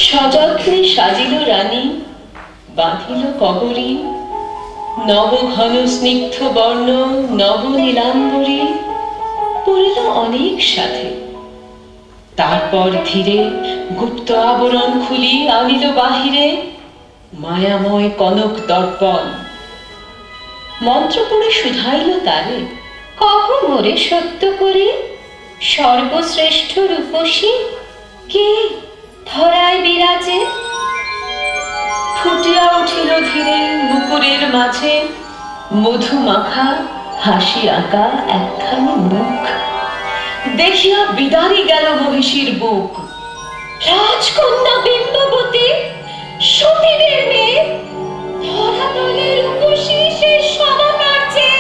সযত্নে সাজিল রানী, বাঁধিল কবরী, নব ঘন স্নিগ্ধ বর্ণ নব নীলাম্বরী পড়িল অনেক সাথে। তারপর ধীরে গুপ্ত আবরণ খুলি আনিল বাহিরে মায়াময় কনক দর্পণ। মন্ত্র পড়ে শুধাইল তারে, কহ মোরে সত্য করে সর্বশ্রেষ্ঠ রূপসী কে ধরায় বিরাজে? ফুটিয়া উঠিল ধীরে মুকুরের মাঝে মধু মাখা হাসি আঁকা একখানি মুখ। দেখিয়া বিদারি গেল মহিষীর বুক। রাজকন্যা বিম্ববতী, সতীদের মেয়ে, ধরাতলে রূপসী সে সমাকার্যে।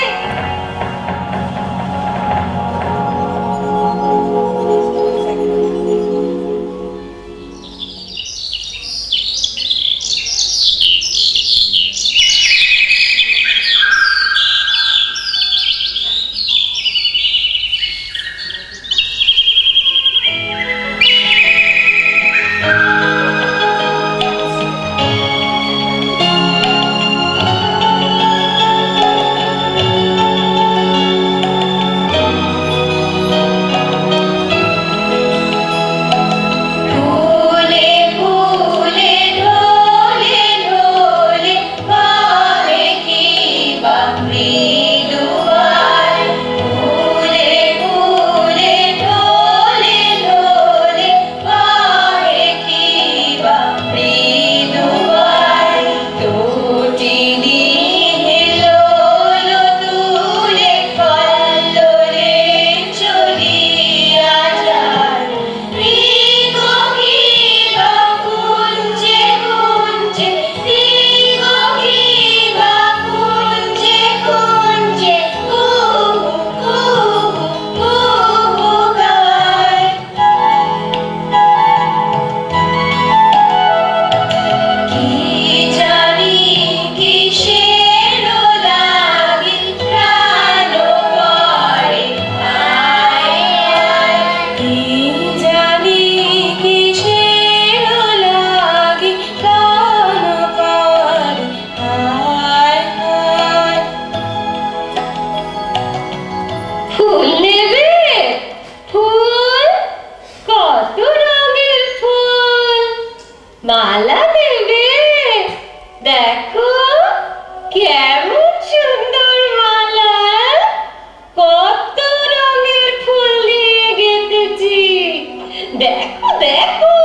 মালা দেবে? দেখো কেমন সুন্দর মালা, কত রঙের ফুল দিয়ে গেঁথেছি। দেখো দেখো,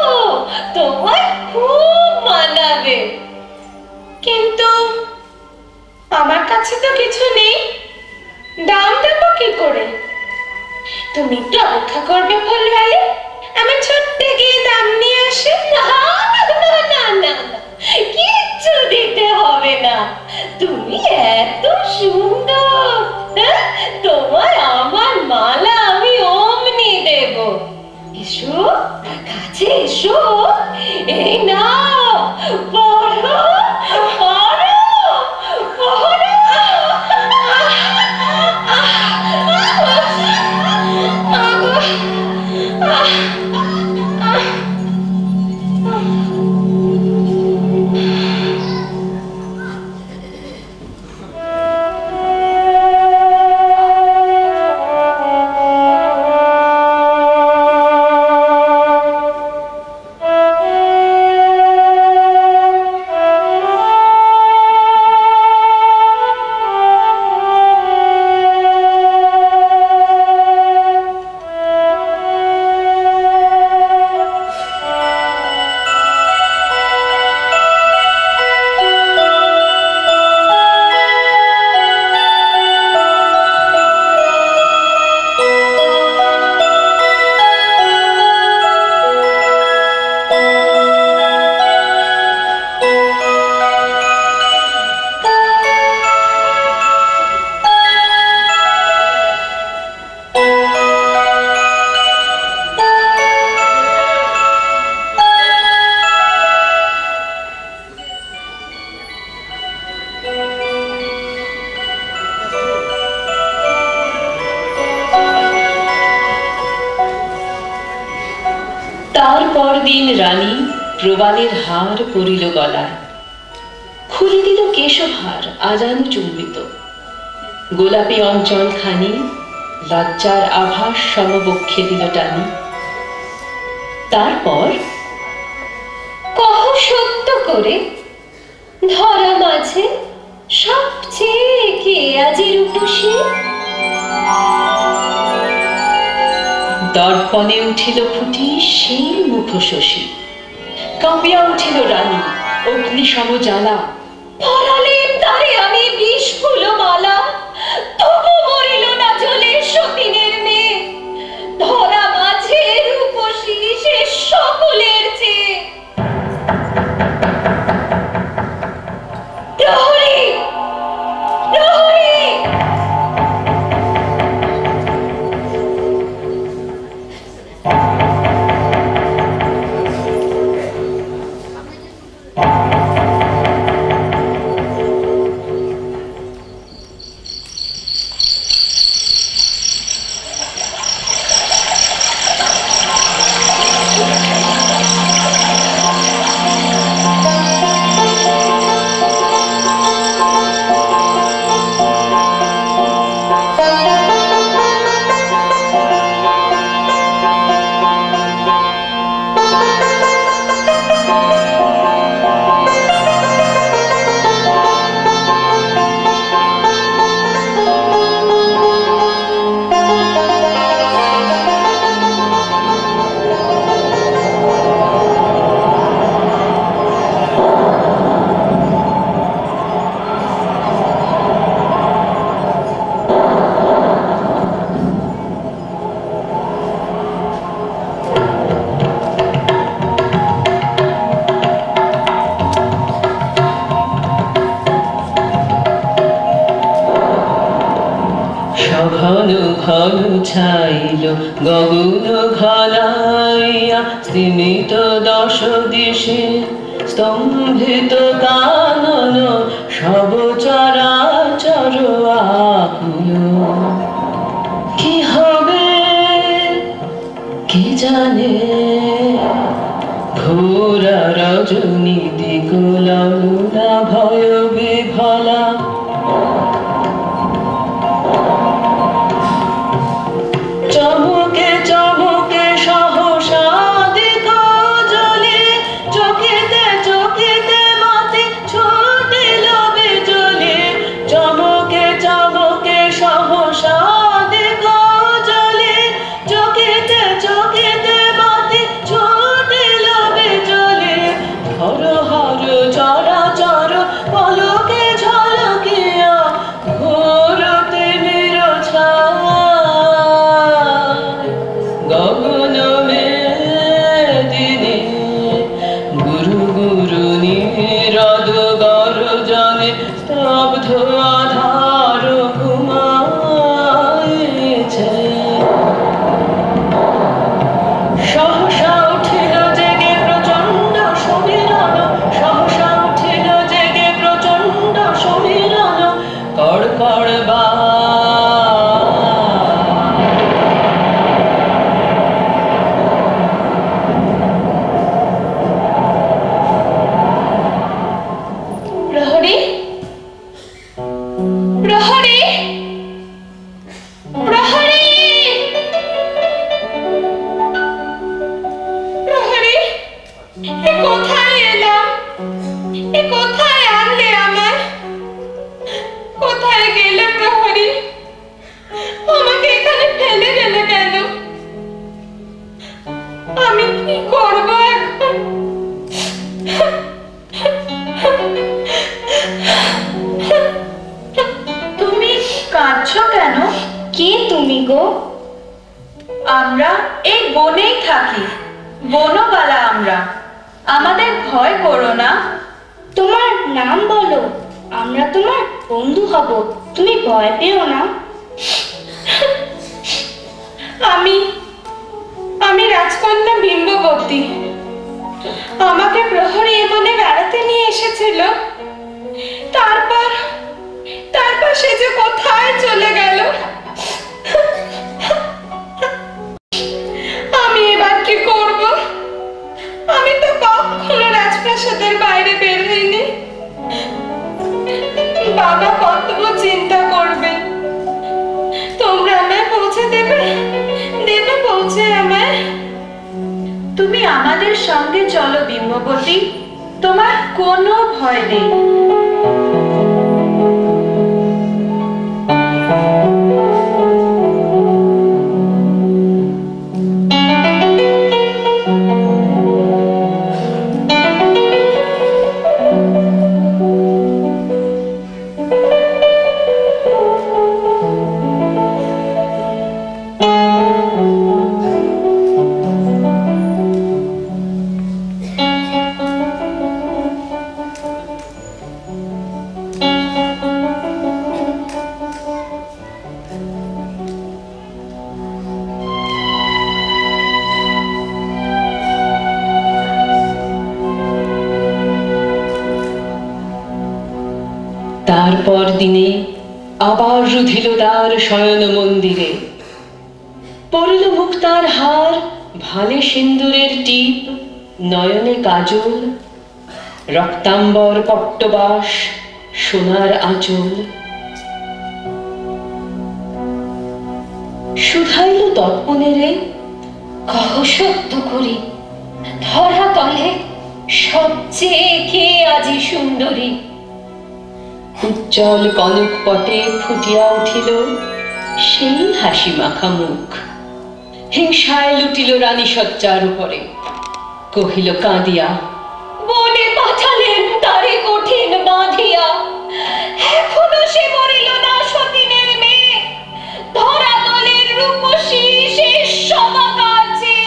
তোমায় খুব মানাবে। কিন্তু আমার কাছে তো কিছু নেই, দাম দেবো কি করে? তুমি একটু অপেক্ষা করবে ফুলওয়ালি, আমি ছুটে গিয়ে দাম নিয়ে আসি। না না না না, কিচ্ছু দিতে হবে না, তুমি এত সুন্দর, তোমায় আমার মালা আমি অমনি দেব। এসো কাছে এসো, এই নাও পড়ো পড়ো পড়ো। তারপর দিন রানী প্রবালের হার পরিল গলায়, খুলে দিল কেশহার আজানু চুম্বিত, গোলাপি অঞ্চল খানি লজ্জার আভাস সমবক্ষে দিল টানি। তারপর কহ সত্য করে, ধরা মাঝে সবচেয়ে কে আজি রূপসী? দর্পণে উঠিল ফুটি সেই মুখ শশী, কাঁপিয়া উঠিল রানী অগ্নি সমজ্বালা। পরালেন তারে আমি বিষ ফুল মালা, তবু মরিল না জ্বলে সতীনের মেয়ে। ধরা মাঝে রূপসী সে সকলের চেয়ে। প্রহরী, প্রহরী! ঘন ঘন ছাইল গগন ঘনাইয়া, স্তিমিত দশ দিশে স্তম্ভিত কানন, সব চরাচর আকুল। কি হবে কি জানে, ঘোরা রজনী দিকুলা ভয় বিভলা। চমকে চমকে সহসা দেখো জলে, চোখেতে চোখেতে মাতে ছুটিল বিজলি। চমকে চমকে সহসা দেখো জলে, চোখেতে চোখেতে মাতে ছুটিল বিজলি। হর হর চরাচর পলকে ঝলকিয়া, ঘোর তিমির ছায় গগন মেদিনী। গুরু গুরু নীরদ গর্জনে স্তব্ধ আধার ঘুমাইছে। সহসা উঠিল জেগে প্রচণ্ড সমীরণ, সহসা উঠিল জেগে প্রচণ্ড সমীরণ। কড়কড় প্রহরী, প্রহরী, প্রহরী! প্রহরী, এ কোথায় এলাম? এ কোথায় আনলে আমায়? কোথায় গেলে প্রহরী? আমাকে এখানে ফেলে গেলে কেন? আমি কি করব এখন? তুমি কাঁদছো কেন? কে তুমি গো? আমরা এই বনেই থাকি, বনবালা আমরা। আমাদের ভয় করো না। তোমার নাম বলো, আমরা তোমার বন্ধু হব। তুমি ভয় পেও না। আমি রাজকন্যা বিম্ববতী। আমাকে প্রহরী এ বনে বেড়াতে নিয়ে এসেছিল। তারপর সে যে কোথায় চলে গেল। আমি এবার কি করব? তো কখনো রাজপ্রাসাদের বাইরে বের হইনি। বাবা কত চিন্তা করবেন। তোমরা আমায় পৌঁছে দেবে পৌঁছে আমায়। তুমি আমাদের সঙ্গে চলো বিম্ববতী, তোমার কোনো ভয় নেই। তারপর দিনে আবার রুধিল দ্বার শয়ন মন্দিরে, পড়ল মুক্তার হার, ভালে সিন্দুরের টিপ, নয়নে কাজল, রক্তাম্বর পট্টবাস, সোনার আঁচল। শুধাইল তৎপনেরে, কহ সত্য করি, ধরা তলে সবচেয়ে কে আজি সুন্দরী? উজ্জ্বল কনক পটে ফুটিয়া উঠিল সেই হাসি মাখা মুখ। হিংসায় লুটিল রানী সজ্জার উপরে, কহিল কাঁদিয়া, বনে পাঠালেন তারে কঠিন বাঁধিয়া, এখনো সে মরিল না সতীনের মেয়ে, ধরা তলের রূপসী সে সমাকার্যে।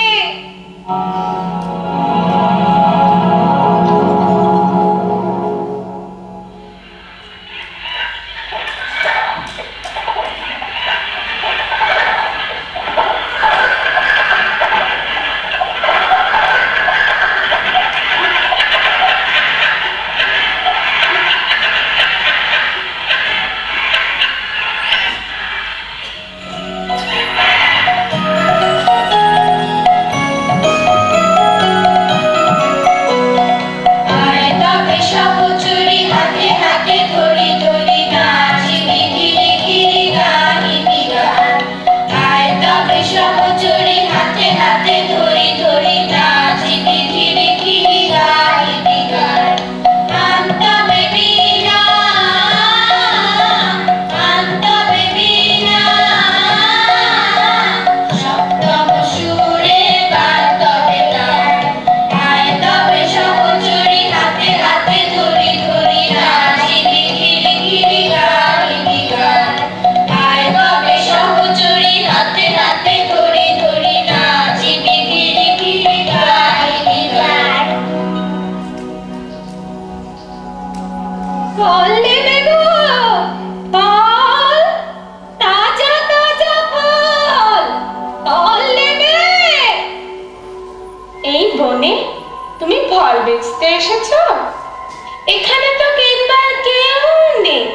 এখানে তো কিনবার কেউ নেই।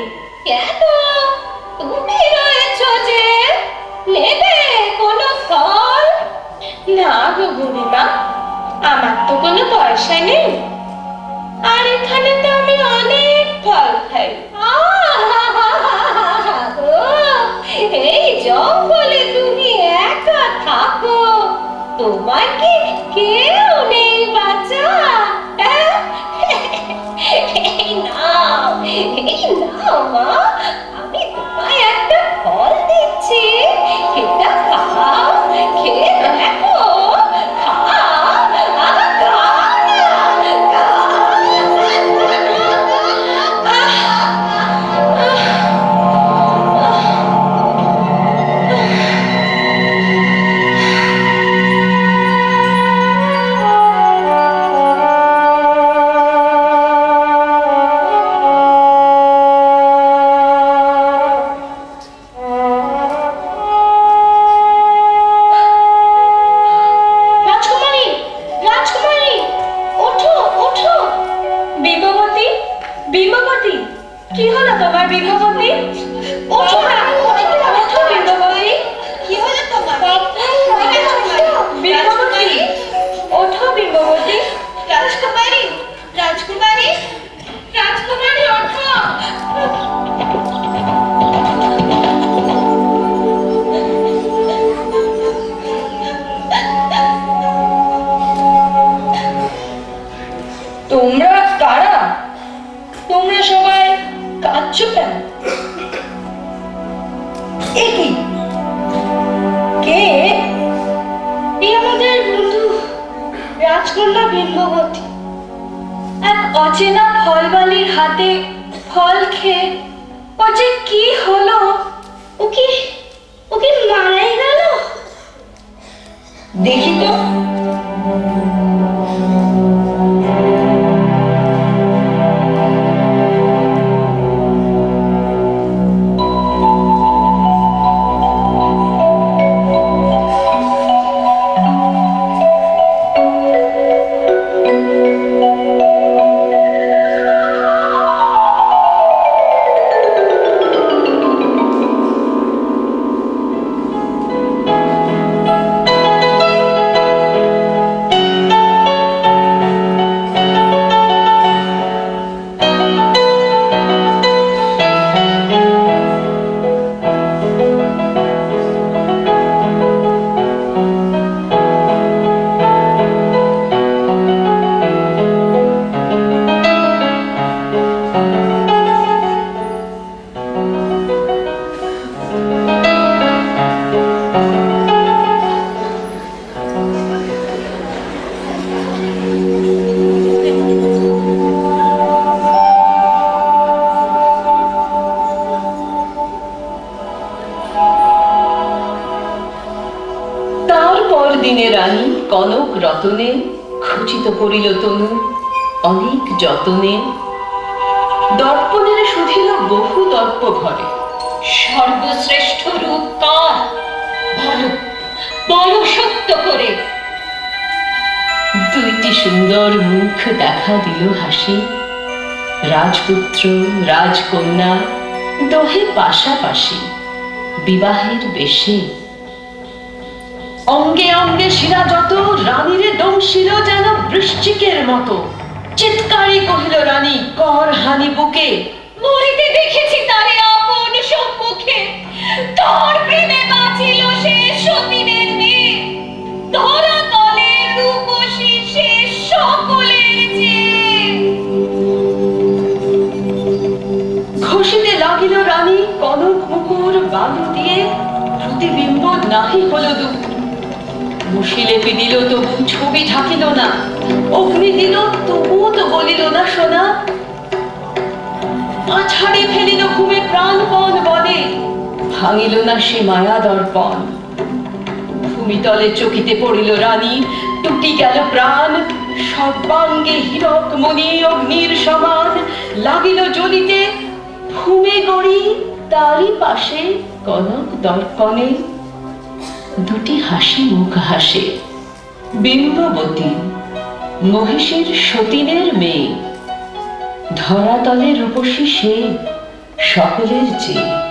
কেন তুমি রয়েছো যে, নেবে কোনো ফল? না গো বুড়িমা, আমার তো কোনো পয়সা নেই, আর এখানে তো আমি অনেক ফল খাই। এই জঙ্গলে তুমি একা থাকো, তোমার কি কেউ নেই বাচ্চা? এই নাও মা, আমি তোমায় একটা ফল দিচ্ছি, এটা খাও, খেয়ে দেখো। কি হলো তোমার বিম্ববতী? ওঠো না, ওঠো বিম্ববতী। কি হলো তোমার? বিম্ববতী, ওঠো বিম্ববতী। রাজকুমারী, রাজকুমারী ওঠো। তোমরা কারা? তোমরা সবাই কাঁদছো কেন? এ কি? কে? এই আমাদের বন্ধু রাজকন্যা বিম্ববতী। এক অচেনা ফলবালির হাতে ফল খেয়ে ওর যে কি হলো? ও কি মারাই গেল? দেখি তো। দিনে রানী কনক রতনে খচিত করিল তনু অনেক যতনে। দর্পণের শুধিল বহু দর্প ঘরে। সর্বশ্রেষ্ঠ রূপ কার? বলো, বলো সত্য করে। দুইটি সুন্দর মুখ দেখা দিল হাসি। রাজপুত্র রাজকন্যা দোহে পাশাপাশি বিবাহের বেশে। অঙ্গে অঙ্গে শিরা যত রানীরে দংশিল যেন বৃশ্চিকের মতো। চিৎকারে কহিল রানী কর হানি বুকে। মরিতে দেখেছি তারে আপন সম্মুখে। তোর প্রেমে বাঁচিল সে সতীনের মেয়ে। ধরা তলে রূপসী সে সকলের চেয়ে। ঘষিতে লাগিল রানী কনক মুকুর বালু দিয়ে। প্রতিবিম্ব নাহি হল দূর। মুশিলে দিল তবু ছবি ঢাকিল না। অগ্নি দিল তবুও তো বলিল না সোনা। আছাড়ে ফেলিল ঘুমে প্রাণপণ বলে। ভাঙিল না সে মায়া দর্পণ। ভূমিতলে চকিতে পড়িল রানী। টুটি গেল প্রাণ। সর্বাঙ্গে হীরক মণি অগ্নির সমান। লাগিল জ্বলিতে ভূমে গড়ি তারই পাশে কনক দর্পণে। দুটি হাসি মুখ হাসে। বিম্ববতী মহিষীর সতীনের মেয়ে। ধরাতলে রূপসী সে সকলের চেয়ে।